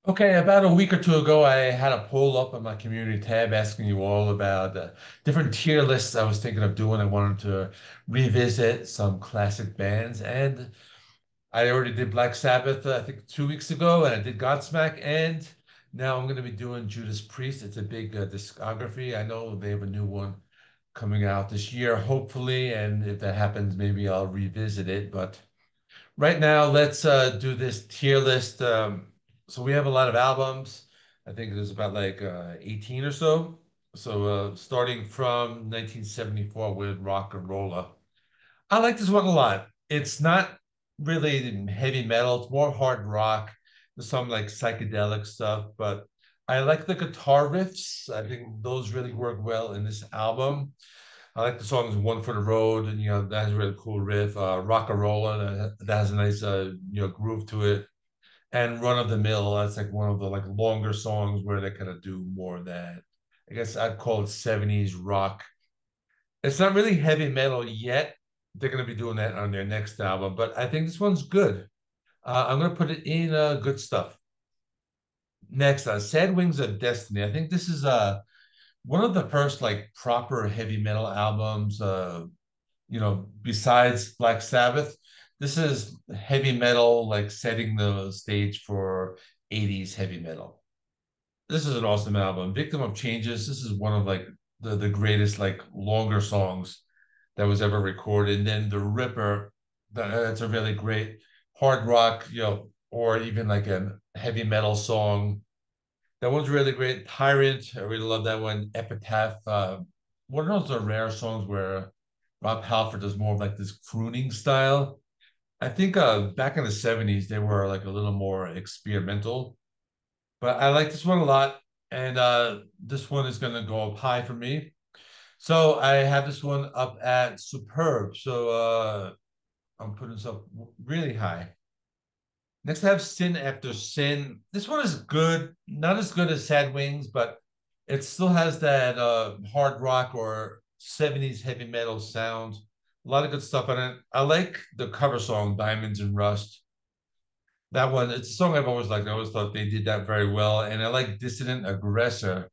Okay, about a week or two ago, I had a poll up on my community tab asking you all about different tier lists I was thinking of doing. I wanted to revisit some classic bands, and I already did Black Sabbath, I think 2 weeks ago, and I did Godsmack, and now I'm going to be doing Judas Priest. It's a big discography. I know they have a new one coming out this year, hopefully, and if that happens, maybe I'll revisit it. But right now, let's do this tier list. So we have a lot of albums. I think there's about like 18 or so. So starting from 1974 with Rocka Rolla. I like this one a lot. It's not really heavy metal, it's more hard rock. There's some like psychedelic stuff, but I like the guitar riffs. I think those really work well in this album. I like the songs "One for the Road," and that has a really cool riff. "Rocka Rolla" that has a nice groove to it, and "Run of the Mill." That's like one of the like longer songs where they kind of do more of that. I guess I'd call it '70s rock. It's not really heavy metal yet. They're going to be doing that on their next album, but I think this one's good. I'm going to put it in good stuff. Next, "Sad Wings of Destiny." I think this is one of the first like proper heavy metal albums. Besides Black Sabbath, this is heavy metal, like setting the stage for 80s heavy metal. This is an awesome album. "Victim of Changes." This is one of like the greatest like longer songs that was ever recorded. And then "The Ripper," that's a really great hard rock, or even like a heavy metal song. That one's really great. "Tyrant," I really love that one. "Epitaph." One of those are rare songs where Rob Halford does more of like this crooning style. I think back in the 70s they were like a little more experimental, but I like this one a lot. And this one is gonna go up high for me. So I have this one up at superb. So I'm putting this up really high. Next, I have "Sin After Sin." This one is good, not as good as "Sad Wings," but it still has that hard rock or 70s heavy metal sound. A lot of good stuff on it. I like the cover song "Diamonds and Rust." That one, it's a song I've always liked. I always thought they did that very well. And I like "Dissident Aggressor,"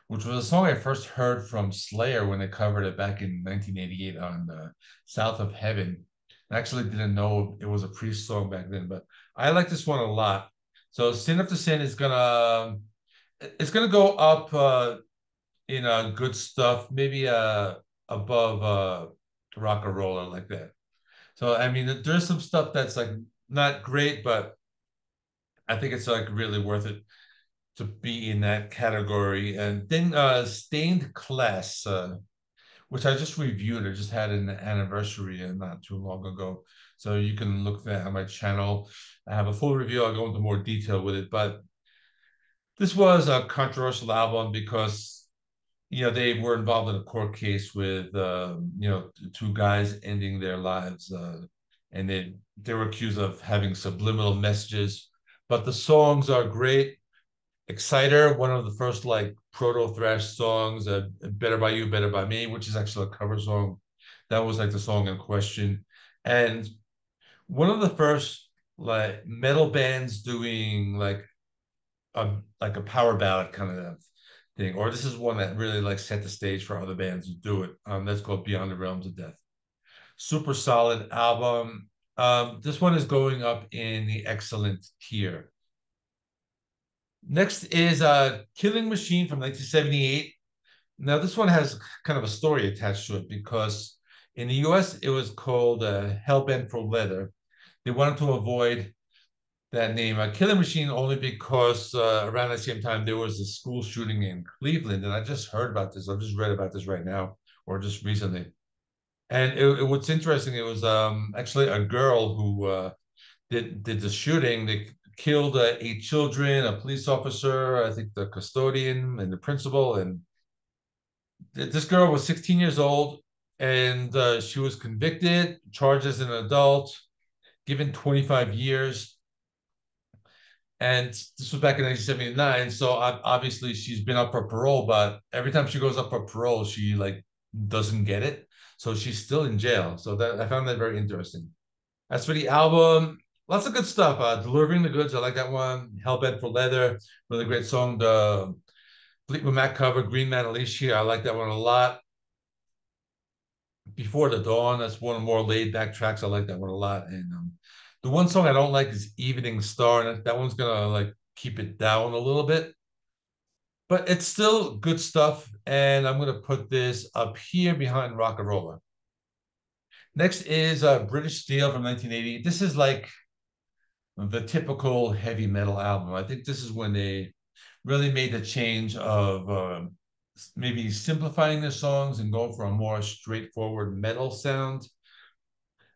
which was a song I first heard from Slayer when they covered it back in 1988 on "South of Heaven." I actually didn't know it was a Priest song back then, but I like this one a lot. So "Sin After Sin" is gonna go up in good stuff, maybe above "Rock and Roller" like that. So I mean, there's some stuff that's like not great, but I think it's like really worth it to be in that category. And then "Stained Class," which I just reviewed. I just had an anniversary not too long ago. So you can look that on my channel. I have a full review. I'll go into more detail with it. But this was a controversial album because they were involved in a court case with two guys ending their lives, and they were accused of having subliminal messages. But the songs are great. "Exciter," one of the first like proto thrash songs, "Better by You, Better by Me," which is actually a cover song. That was like the song in question. And one of the first like metal bands doing like a power ballad kind of thing. Or this is one that really like set the stage for other bands to do it. That's called "Beyond the Realms of Death." Super solid album. This one is going up in the excellent tier. Next is "Killing Machine" from 1978. Now, this one has kind of a story attached to it because in the US, it was called Hellbent for Leather. They wanted to avoid that name, "Killing Machine," only because around the same time there was a school shooting in Cleveland. And I just heard about this. I just read about this right now or just recently. And what's interesting, it was actually a girl who did the shooting. They killed 8 children, a police officer, I think the custodian, and the principal. And this girl was 16 years old, and she was convicted, charged as an adult, given 25 years. And this was back in 1979. So obviously she's been up for parole, but every time she goes up for parole, she like doesn't get it. So she's still in jail. So that I found that very interesting. As for the album, Lots of good stuff. Delivering the Goods, I like that one. Hellbent for Leather, really great song. The Fleetwood Mac cover, Green Man Alicia, I like that one a lot. Before the Dawn, that's one of the more laid back tracks. I like that one a lot. And the one song I don't like is Evening Star, and that one's gonna like keep it down a little bit, but it's still good stuff. And I'm gonna put this up here behind Rocka Rolla. Next is British Steel from 1980. This is like the typical heavy metal album. I think this is when they really made the change of maybe simplifying their songs and going for a more straightforward metal sound.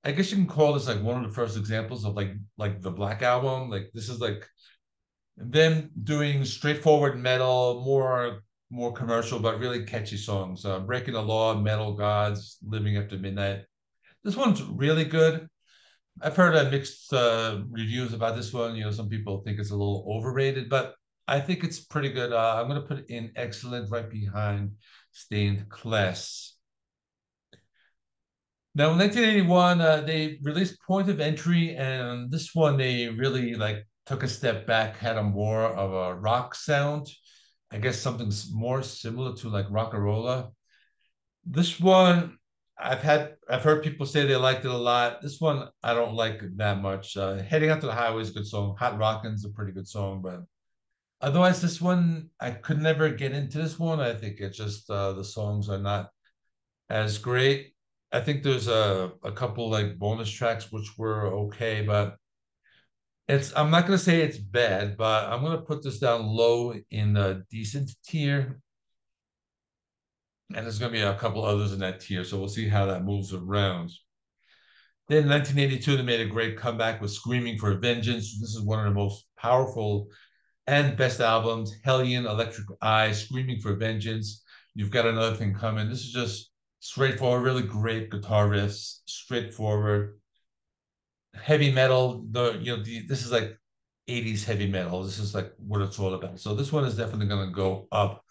I guess you can call this like one of the first examples of like the Black Album. Like this is like them doing straightforward metal, more commercial, but really catchy songs. Breaking the Law, Metal Gods, Living After Midnight. This one's really good. I've heard mixed reviews about this one. You know, some people think it's a little overrated, but I think it's pretty good. I'm going to put it in excellent right behind Stained Class. Now, in 1981, they released Point of Entry, and this one they really like took a step back, had a more of a rock sound. I guess something more similar to like Rocka Rolla. This one, I've heard people say they liked it a lot. This one I don't like that much. Heading Out to the Highway is a good song. Hot Rockin's a pretty good song, but otherwise, this one I could never get into this one. I think it's just the songs are not as great. I think there's a couple like bonus tracks which were okay, but it's I'm not gonna say it's bad, but I'm gonna put this down low in the decent tier. And there's gonna be a couple others in that tier, so we'll see how that moves around. Then in 1982, they made a great comeback with Screaming for Vengeance. This is one of the most powerful and best albums. Hellion, Electric Eye, Screaming for Vengeance. You've Got Another Thing Coming. This is just straightforward, really great guitar riffs, straightforward, heavy metal. This is like 80s heavy metal. This is like what it's all about. So this one is definitely gonna go up,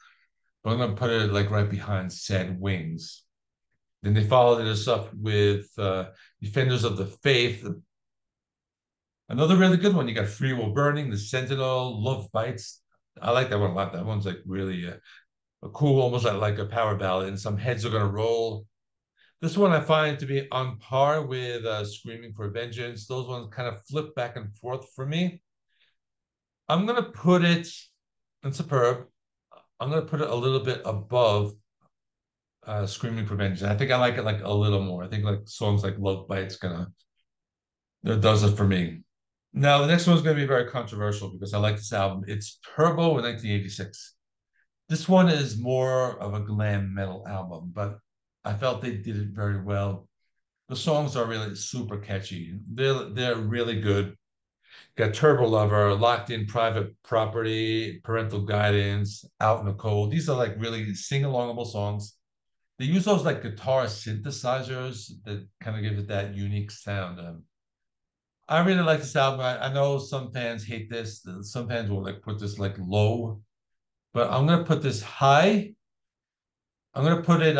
but I'm gonna put it like right behind Sad Wings. Then they followed this up with Defenders of the Faith. Another really good one. You got Free Will Burning, The Sentinel, Love Bites. I like that one a lot. That one's like really a cool, almost like a power ballad. And Some Heads Are Gonna Roll. This one I find to be on par with Screaming for Vengeance. Those ones kind of flip back and forth for me. I'm gonna put it in Superb. I'm gonna put it a little bit above Screaming for Vengeance. I think I like it like a little more. I think like songs like Love Bites gonna that does it for me. Now the next one's gonna be very controversial because I like this album. It's Turbo in 1986. This one is more of a glam metal album, but I felt they did it very well. The songs are really super catchy. They're really good. Got Turbo Lover, Locked In Private Property, Parental Guidance, Out in the Cold. These are like really sing-alongable songs. They use those like guitar synthesizers that kind of give it that unique sound. I really like this album. I know some fans hate this. Some fans will like put this like low, but I'm gonna put this high. I'm gonna put it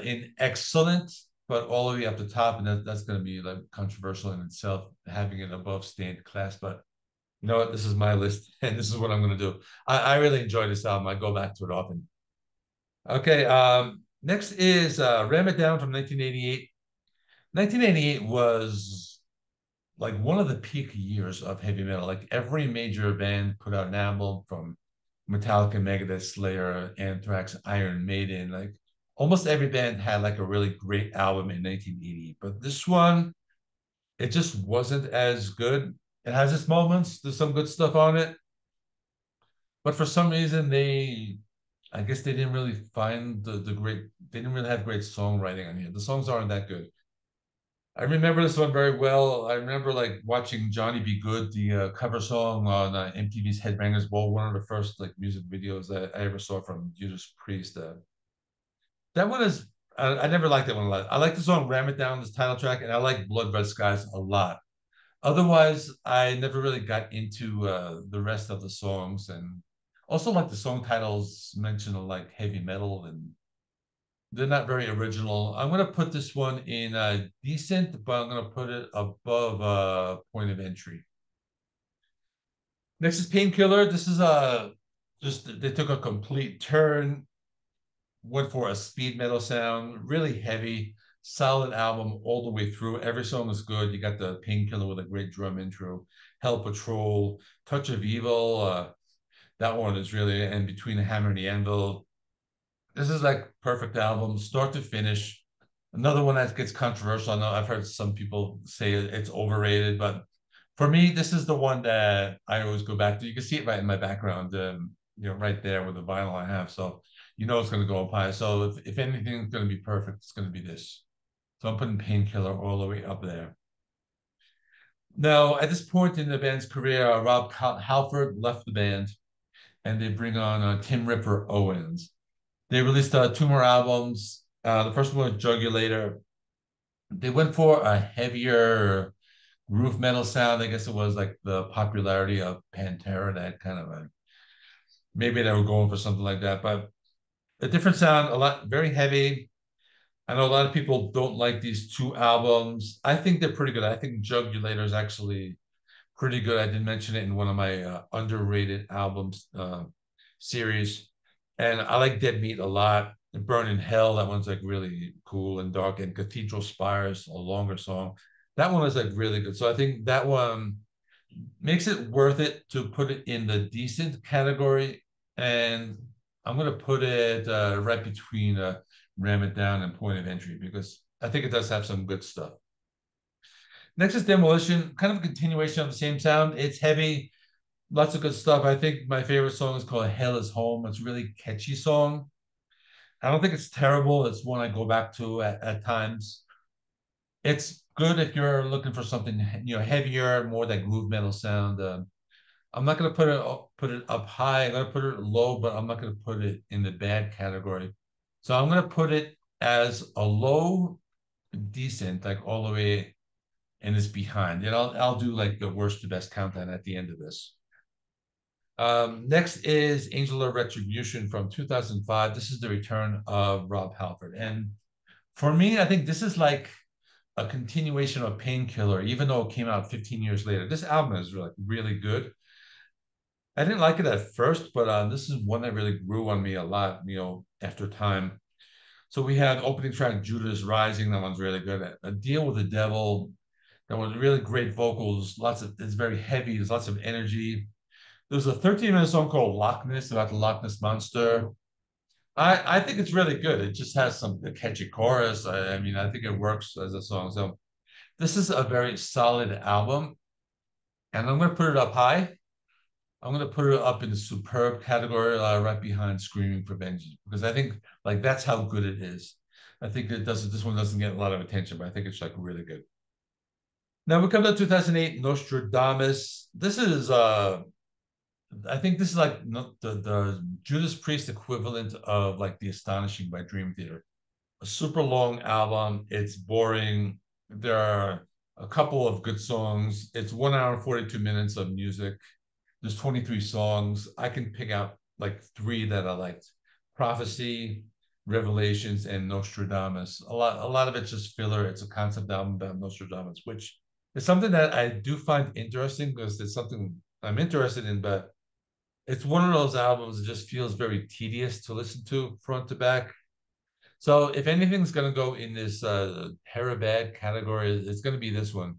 in excellent, but all the way up the top, and that's gonna be like controversial in itself, having it above Stained Class. But you know what? This is my list, and this is what I'm gonna do. I really enjoy this album. I go back to it often. Okay, next is Ram It Down from 1988. 1988 was like one of the peak years of heavy metal. Like every major band put out an album from Metallica, Megadeth, Slayer, Anthrax, Iron Maiden. Like almost every band had like a really great album in 1980. But this one, it just wasn't as good. It has its moments. There's some good stuff on it, but for some reason I guess they didn't really find the great. They didn't really have great songwriting on here. The songs aren't that good. I remember this one very well. I remember like watching Johnny Be Good, the cover song on MTV's Headbangers Ball, one of the first like music videos that I ever saw from Judas Priest. That one is I never liked that one a lot. I like the song "Ram It Down," this title track, and I like "Blood Red Skies" a lot. Otherwise, I never really got into the rest of the songs, and also like the song titles mention like heavy metal and They're not very original. I'm gonna put this one in decent, but I'm gonna put it above point of entry. Next is Painkiller. This is just they took a complete turn, went for a speed metal sound, really heavy, solid album all the way through. Every song is good. You got the Painkiller with a great drum intro, Hell Patrol, Touch of Evil. That one is really, and Between the Hammer and the Anvil. This is like perfect album, start to finish. Another one that gets controversial. I know I've heard some people say it's overrated, but for me, this is the one that I always go back to. You can see it right in my background, right there with the vinyl I have. So you know it's going to go up high. So if anything's going to be perfect, it's going to be this. So I'm putting Painkiller all the way up there. Now, at this point in the band's career, Rob Halford left the band, and they bring on Tim Ripper Owens. They released two more albums. The first one was Jugulator. They went for a heavier groove metal sound. I guess it was like the popularity of Pantera that kind of maybe they were going for something like that, but a different sound, a lot very heavy. I know a lot of people don't like these two albums. I think they're pretty good. I think Jugulator is actually pretty good. I did mention it in one of my underrated albums series, and I like Dead Meat a lot. Burn in Hell, that one's like really cool and dark. And Cathedral Spires, a longer song. That one is like really good. So I think that one makes it worth it to put it in the decent category. And I'm gonna put it right between Ram It Down and Point of Entry because I think it does have some good stuff. Next is Demolition, kind of a continuation of the same sound. It's heavy, lots of good stuff. I think my favorite song is called Hell is Home. It's a really catchy song. I don't think it's terrible. It's one I go back to at times. It's good if you're looking for something heavier, more that groove metal sound. I'm not gonna put it up high. I'm gonna put it low, but I'm not gonna put it in the bad category. So I'm gonna put it as a low, decent, like all the way, and it's behind. And I'll do like the worst to best countdown at the end of this. Next is Angel of Retribution from 2005. This is the return of Rob Halford. And for me, I think this is like a continuation of Painkiller, even though it came out 15 years later. This album is really good. I didn't like it at first, but this is one that really grew on me a lot, after time. So we had opening track Judas Rising. That one's really good. A Deal with the Devil. That was really great vocals. It's very heavy. There's lots of energy. There's a 13-minute song called Loch Ness about the Loch Ness Monster. I think it's really good. It just has some catchy chorus. I mean, I think it works as a song. So this is a very solid album, and I'm going to put it up high. I'm going to put it up in the superb category, right behind Screaming for Vengeance, because I think like that's how good it is. I think it doesn't. This one doesn't get a lot of attention, but I think it's like really good. Now we come to 2008, Nostradamus. This is I think this is like the Judas Priest equivalent of like The Astonishing by Dream Theater. A super long album. It's boring. There are a couple of good songs. It's 1 hour and 42 minutes of music. There's 23 songs. I can pick out like three that I liked. Prophecy, Revelations, and Nostradamus. A lot of it's just filler. It's a concept album about Nostradamus, which is something that I do find interesting because it's something I'm interested in, but it's one of those albums that just feels very tedious to listen to front to back. So if anything's gonna go in this bad category, it's gonna be this one.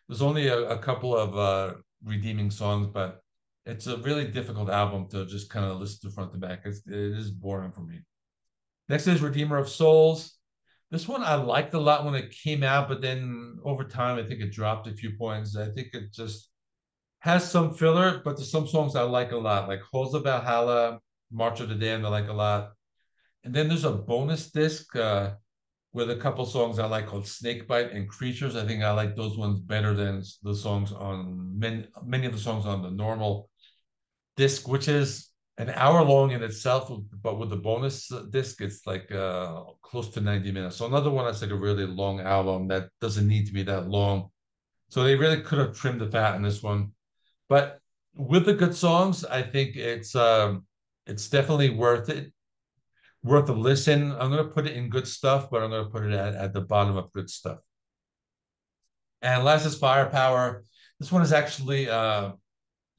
There's only a couple of redeeming songs, but it's a really difficult album to just kind of listen to front to back. It is boring for me. Next is Redeemer of Souls. This one I liked a lot when it came out, but then over time I think it dropped a few points. I think it just has some filler, but there's some songs I like a lot, like Halls of Valhalla, March of the Damned, I like a lot. And then there's a bonus disc with a couple songs I like called Snakebite and Creatures. I think I like those ones better than the songs on many of the songs on the normal disc, which is an hour long in itself, but with the bonus disc, it's like close to 90 minutes. So another one that's like a really long album that doesn't need to be that long. So they really could have trimmed the fat in this one. But with the good songs, I think it's definitely worth it. worth a listen. I'm gonna put it in good stuff, but I'm gonna put it at the bottom of good stuff. And last is Firepower. This one is actually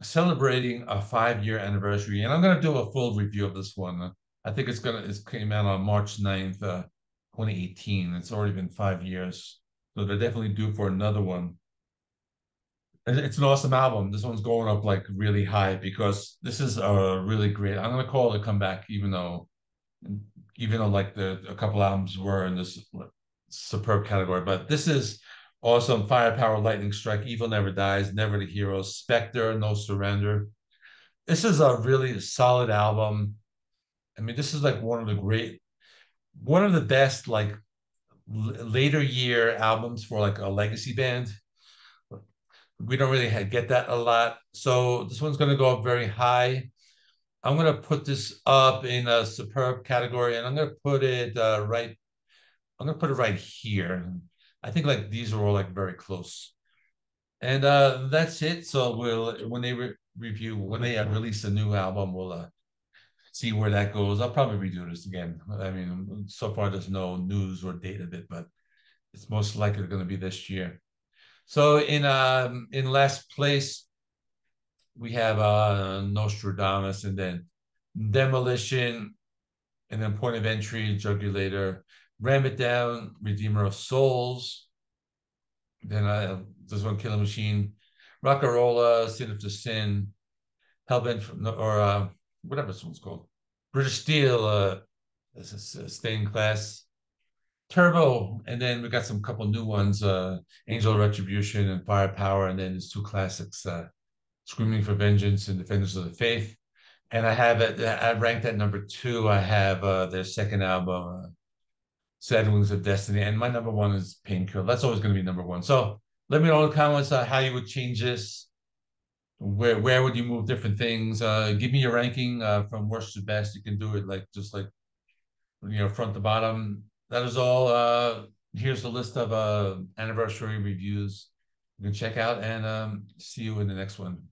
celebrating a 5 year anniversary, and I'm gonna do a full review of this one. I think it came out on March 9th, 2018. It's already been 5 years. So they're definitely due for another one. It's an awesome album. This one's going up like really high because this is a really great. I'm gonna call it a comeback, even though like the a couple albums were in this superb category. But this is awesome. Firepower, Lightning Strike, Evil Never Dies, Never the Hero, Spectre, No Surrender. This is a really solid album. I mean, this is like one of the best like later year albums for like a legacy band. We don't really get that a lot. So this one's going to go up very high. I'm going to put this up in a superb category, and I'm going to put it right. I'm going to put it right here. I think like these are all like very close, and that's it. So we'll when they review when they release a new album, we'll see where that goes. I'll probably redo this again. I mean, so far there's no news or date of it, but it's most likely going to be this year. So in last place we have Nostradamus, and then Demolition, and then Point of Entry, Jugulator, Ram It Down, Redeemer of Souls. Then this one, Killing Machine, Rocka Rolla, Sin After Sin, Hellbent or whatever this one's called, British Steel, Stained Class, Turbo, and then we got some couple new ones, Angel of Retribution and Firepower, and then there's two classics, Screaming for Vengeance and Defenders of the Faith. And I ranked at number two. I have their second album, Sad Wings of Destiny, and my number one is Painkiller. That's always going to be number one. So let me know in the comments how you would change this. Where would you move different things? Give me your ranking from worst to best. You can do it like just like front to bottom. That is all. Here's the list of anniversary reviews you can check out, and see you in the next one.